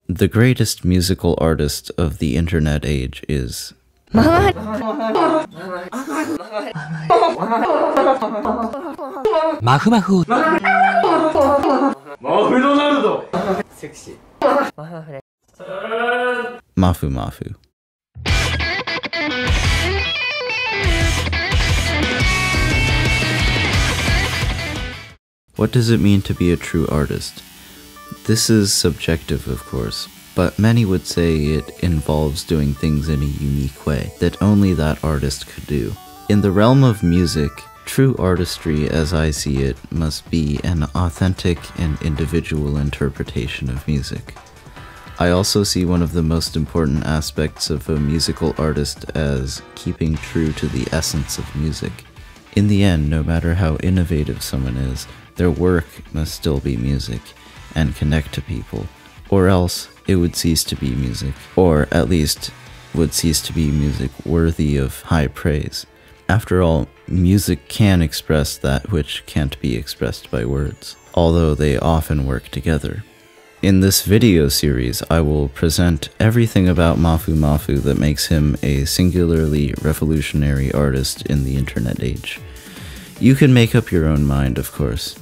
The greatest musical artist of the internet age is... Mafu. Sexy. Mafu Mafu. What does it mean to be a true artist? This is subjective, of course, but many would say it involves doing things in a unique way that only that artist could do. In the realm of music, true artistry, as I see it, must be an authentic and individual interpretation of music. I also see one of the most important aspects of a musical artist as keeping true to the essence of music. In the end, no matter how innovative someone is, their work must still be music and connect to people, or else it would cease to be music, or at least would cease to be music worthy of high praise. After all, music can express that which can't be expressed by words, although they often work together. In this video series, I will present everything about Mafu Mafu that makes him a singularly revolutionary artist in the internet age. You can make up your own mind, of course.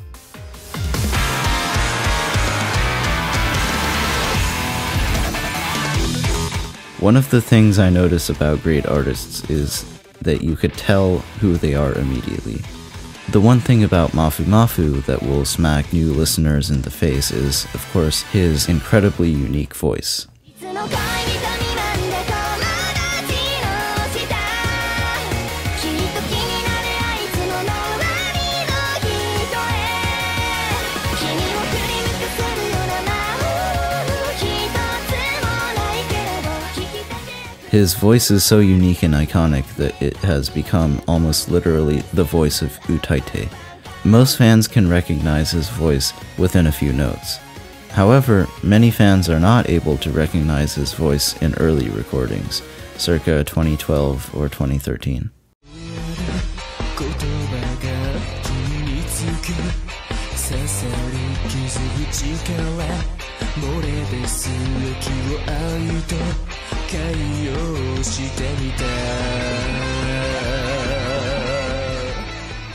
One of the things I notice about great artists is that you could tell who they are immediately. The one thing about Mafu Mafu that will smack new listeners in the face is, of course, his incredibly unique voice. His voice is so unique and iconic that it has become almost literally the voice of Utaite. Most fans can recognize his voice within a few notes. However, many fans are not able to recognize his voice in early recordings, circa 2012 or 2013.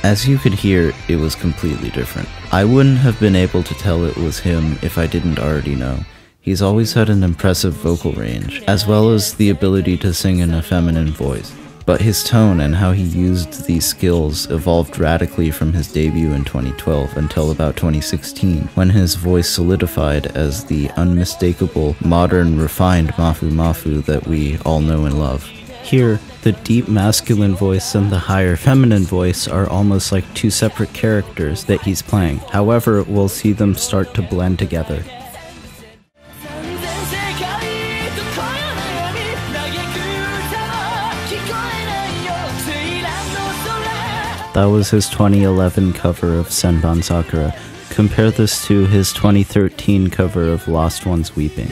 As you could hear, it was completely different. I wouldn't have been able to tell it was him if I didn't already know. He's always had an impressive vocal range, as well as the ability to sing in a feminine voice. But his tone and how he used these skills evolved radically from his debut in 2012 until about 2016, when his voice solidified as the unmistakable, modern, refined Mafu Mafu that we all know and love. Here, the deep masculine voice and the higher feminine voice are almost like two separate characters that he's playing. However, we'll see them start to blend together. That was his 2011 cover of Senban Sakura. Compare this to his 2013 cover of Lost Ones Weeping.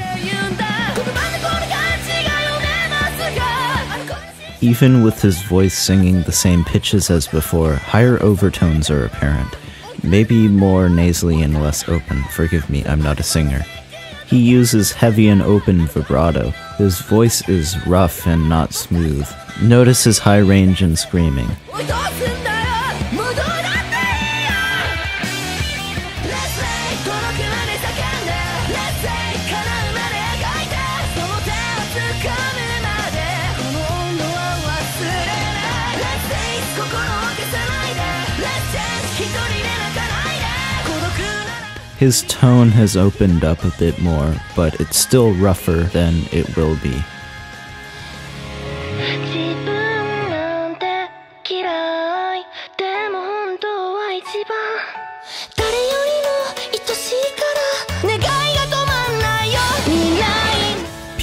Even with his voice singing the same pitches as before, higher overtones are apparent. Maybe more nasally and less open. Forgive me, I'm not a singer. He uses heavy and open vibrato. His voice is rough and not smooth. Notice his high range and screaming. His tone has opened up a bit more, but it's still rougher than it will be.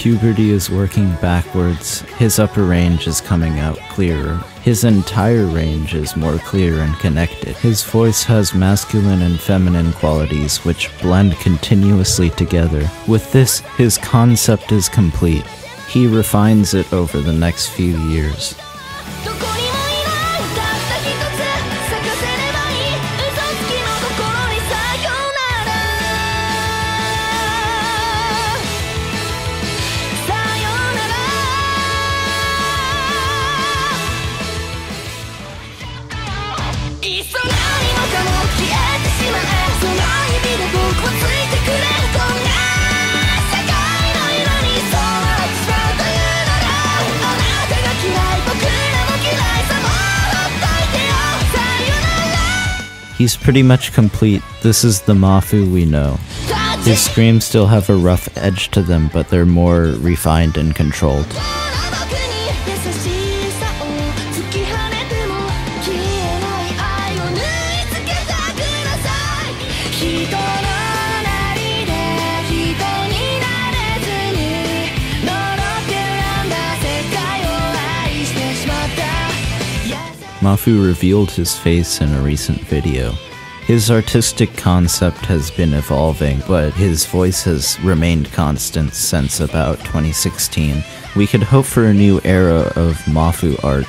Puberty is working backwards, his upper range is coming out clearer. His entire range is more clear and connected. His voice has masculine and feminine qualities which blend continuously together. With this, his concept is complete. He refines it over the next few years. He's pretty much complete. This is the Mafu we know. His screams still have a rough edge to them, but they're more refined and controlled. Mafu revealed his face in a recent video. His artistic concept has been evolving, but his voice has remained constant since about 2016. We could hope for a new era of Mafu art.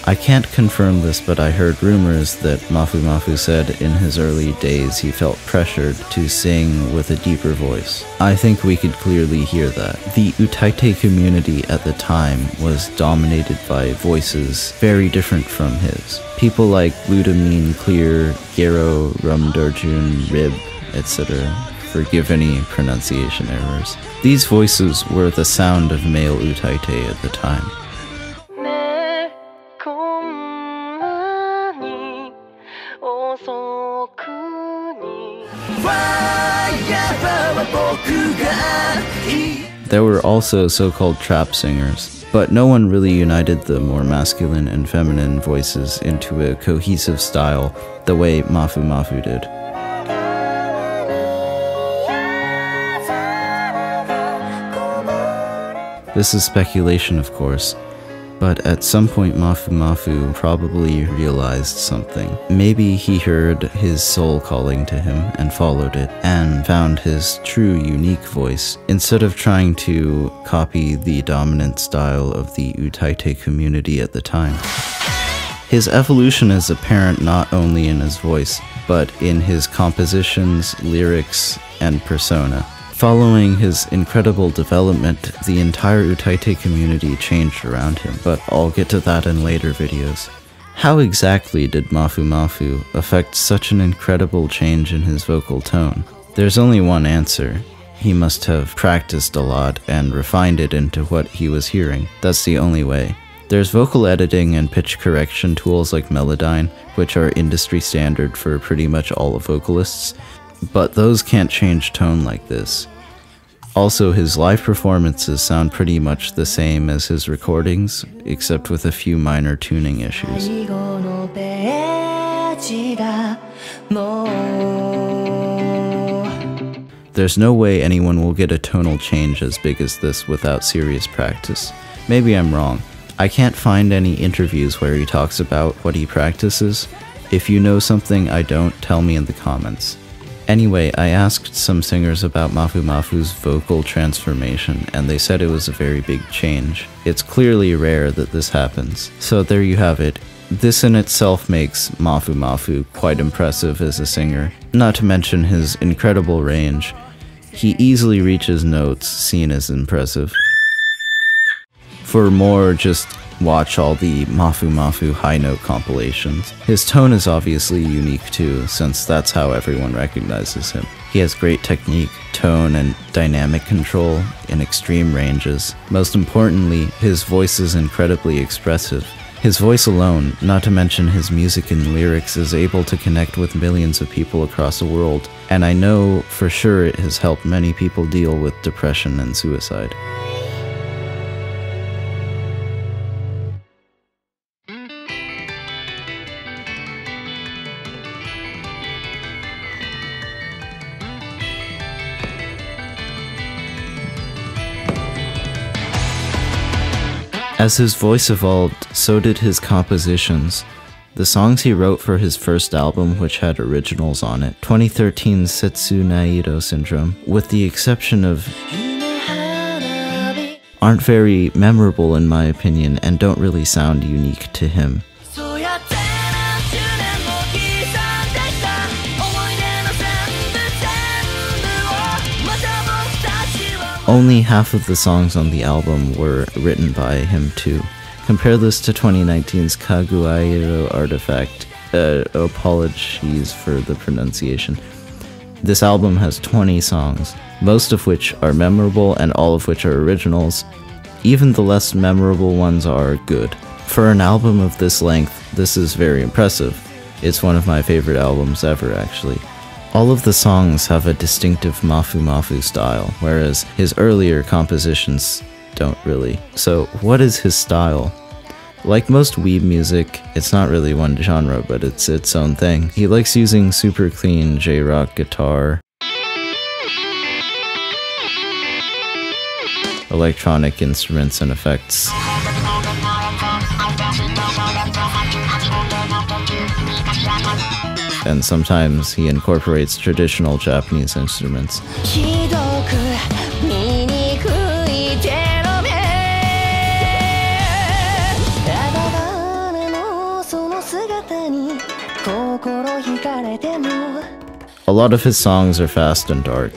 I can't confirm this, but I heard rumors that Mafu said in his early days he felt pressured to sing with a deeper voice. I think we could clearly hear that. The Utaite community at the time was dominated by voices very different from his. People like Ludamin, Clear, Gero, Rumdorjun, Rib, etc. Forgive any pronunciation errors. These voices were the sound of male Utaite at the time. There were also so-called trap singers, but no one really united the more masculine and feminine voices into a cohesive style the way Mafu did. This is speculation, of course, but at some point Mafu probably realized something. Maybe he heard his soul calling to him and followed it, and found his true unique voice, instead of trying to copy the dominant style of the Utaite community at the time. His evolution is apparent not only in his voice, but in his compositions, lyrics, and persona. Following his incredible development, the entire Utaite community changed around him, but I'll get to that in later videos. How exactly did Mafu affect such an incredible change in his vocal tone? There's only one answer. He must have practiced a lot and refined it into what he was hearing. That's the only way. There's vocal editing and pitch correction tools like Melodyne, which are industry standard for pretty much all vocalists, but those can't change tone like this. Also, his live performances sound pretty much the same as his recordings, except with a few minor tuning issues. There's no way anyone will get a tonal change as big as this without serious practice. Maybe I'm wrong. I can't find any interviews where he talks about what he practices. If you know something I don't, tell me in the comments. Anyway, I asked some singers about Mafu's vocal transformation, and they said it was a very big change. It's clearly rare that this happens. So there you have it. This in itself makes Mafu quite impressive as a singer, not to mention his incredible range. He easily reaches notes seen as impressive. For more, just watch all the Mafu high note compilations. His tone is obviously unique too, since that's how everyone recognizes him. He has great technique, tone, and dynamic control in extreme ranges. Most importantly, his voice is incredibly expressive. His voice alone, not to mention his music and lyrics, is able to connect with millions of people across the world, and I know for sure it has helped many people deal with depression and suicide. As his voice evolved, so did his compositions. The songs he wrote for his first album, which had originals on it, 2013's Setsu Naido Syndrome, with the exception of aren't very memorable in my opinion and don't really sound unique to him. Only half of the songs on the album were written by him too. Compare this to 2019's Kaguya Artifact. Apologies for the pronunciation. This album has 20 songs, most of which are memorable and all of which are originals. Even the less memorable ones are good. For an album of this length, this is very impressive. It's one of my favorite albums ever, actually. All of the songs have a distinctive Mafu Mafu style, whereas his earlier compositions don't really. So what is his style? Like most weeb music, it's not really one genre, but it's its own thing. He likes using super clean J-rock guitar, electronic instruments and effects, and sometimes he incorporates traditional Japanese instruments. A lot of his songs are fast and dark,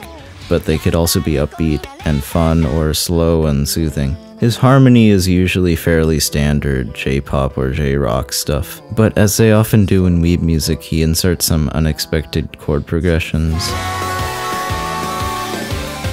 but they could also be upbeat and fun or slow and soothing. His harmony is usually fairly standard J-pop or J-rock stuff, but as they often do in weeb music, he inserts some unexpected chord progressions,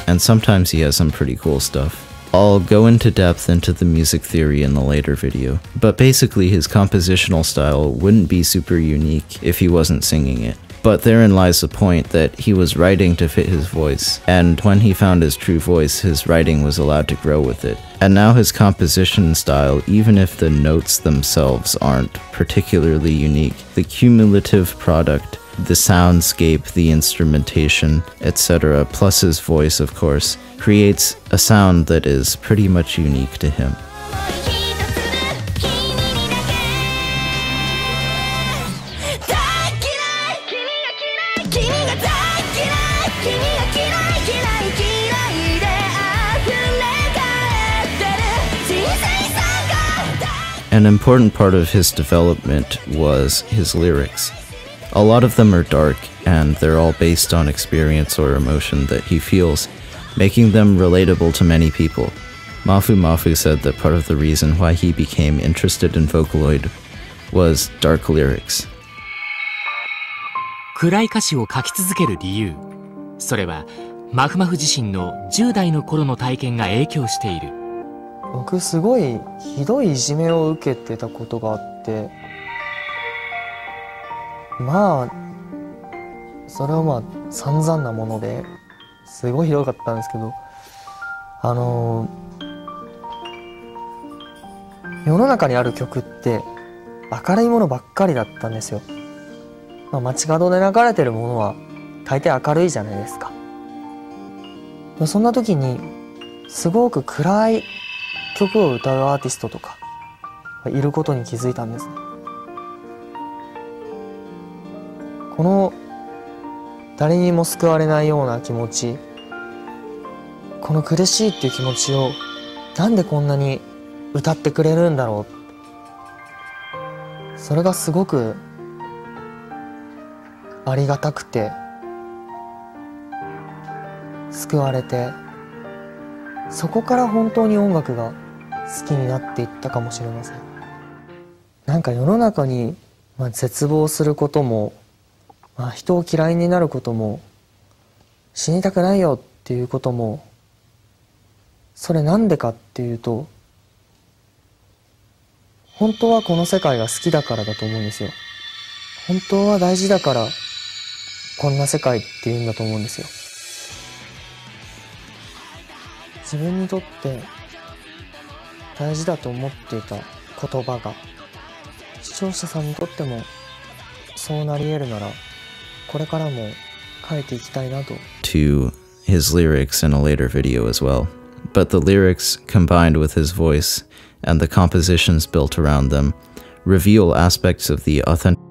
and sometimes he has some pretty cool stuff. I'll go into depth into the music theory in the later video, but basically his compositional style wouldn't be super unique if he wasn't singing it. But therein lies the point that he was writing to fit his voice, and when he found his true voice, his writing was allowed to grow with it. And now his composition style, even if the notes themselves aren't particularly unique, the cumulative product, the soundscape, the instrumentation, etc., plus his voice, of course, creates a sound that is pretty much unique to him. An important part of his development was his lyrics. A lot of them are dark, and they're all based on experience or emotion that he feels, making them relatable to many people. Mafu Mafu said that part of the reason why he became interested in Vocaloid was dark lyrics. 暗い歌詞を書き続ける理由、それはマフマフ自身の10代の頃の体験が影響している。僕すごいひどいいじめを受けてたことがあって、まあそれはまあ散々なものですごいひどかったんですけど、世の中にある曲って明るいものばっかりだったんですよ。街角で流れてるものは大抵明るいじゃないですか。そんな時にすごく暗い曲を歌うアーティストとかいることに気づいたんですね。この誰にも救われないような気持ち、この苦しいっていう気持ちをなんでこんなに歌ってくれるんだろう、それがすごくありがたくて救われて、そこから本当に音楽が好きになっていったかもしれません。なんか世の中に、絶望することも、人を嫌いになることも、死にたくないよっていうことも、それなんでかっていうと、本当はこの世界が好きだからだと思うんですよ。本当は大事だからこんな世界っていうんだと思うんですよ。自分にとって大事だと思っていた言葉が視聴者さんにとってもそうなり得るなら、これからも書いていきたいなと。To his lyrics in a later video as well. But the lyrics, combined with his voice and the compositions built around them, reveal aspects of the authentic.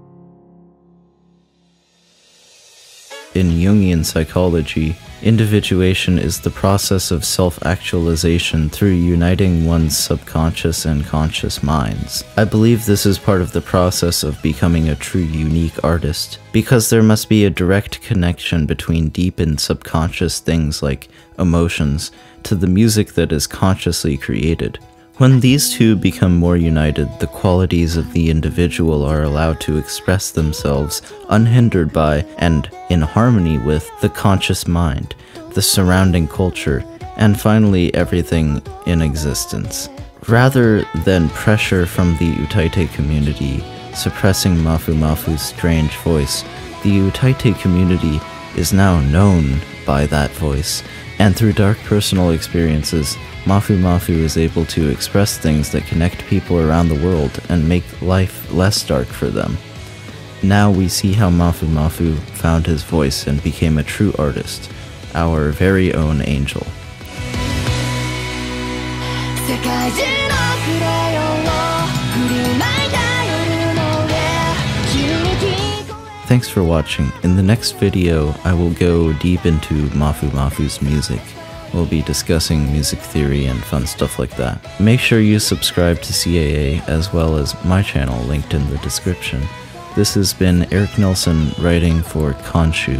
In Jungian psychology, individuation is the process of self-actualization through uniting one's subconscious and conscious minds. I believe this is part of the process of becoming a true unique artist, because there must be a direct connection between deep and subconscious things like emotions to the music that is consciously created. When these two become more united, the qualities of the individual are allowed to express themselves unhindered by and in harmony with the conscious mind, the surrounding culture, and finally everything in existence. Rather than pressure from the Utaite community suppressing Mafu Mafu's strange voice, the Utaite community is now known by that voice, and through dark personal experiences, Mafu Mafu is able to express things that connect people around the world and make life less dark for them. Now we see how Mafu Mafu found his voice and became a true artist, our very own angel. Thanks for watching. In the next video, I will go deep into Mafu Mafu's music. We'll be discussing music theory and fun stuff like that. Make sure you subscribe to CAA as well as my channel linked in the description. This has been Eric Nelson writing for Khonshu.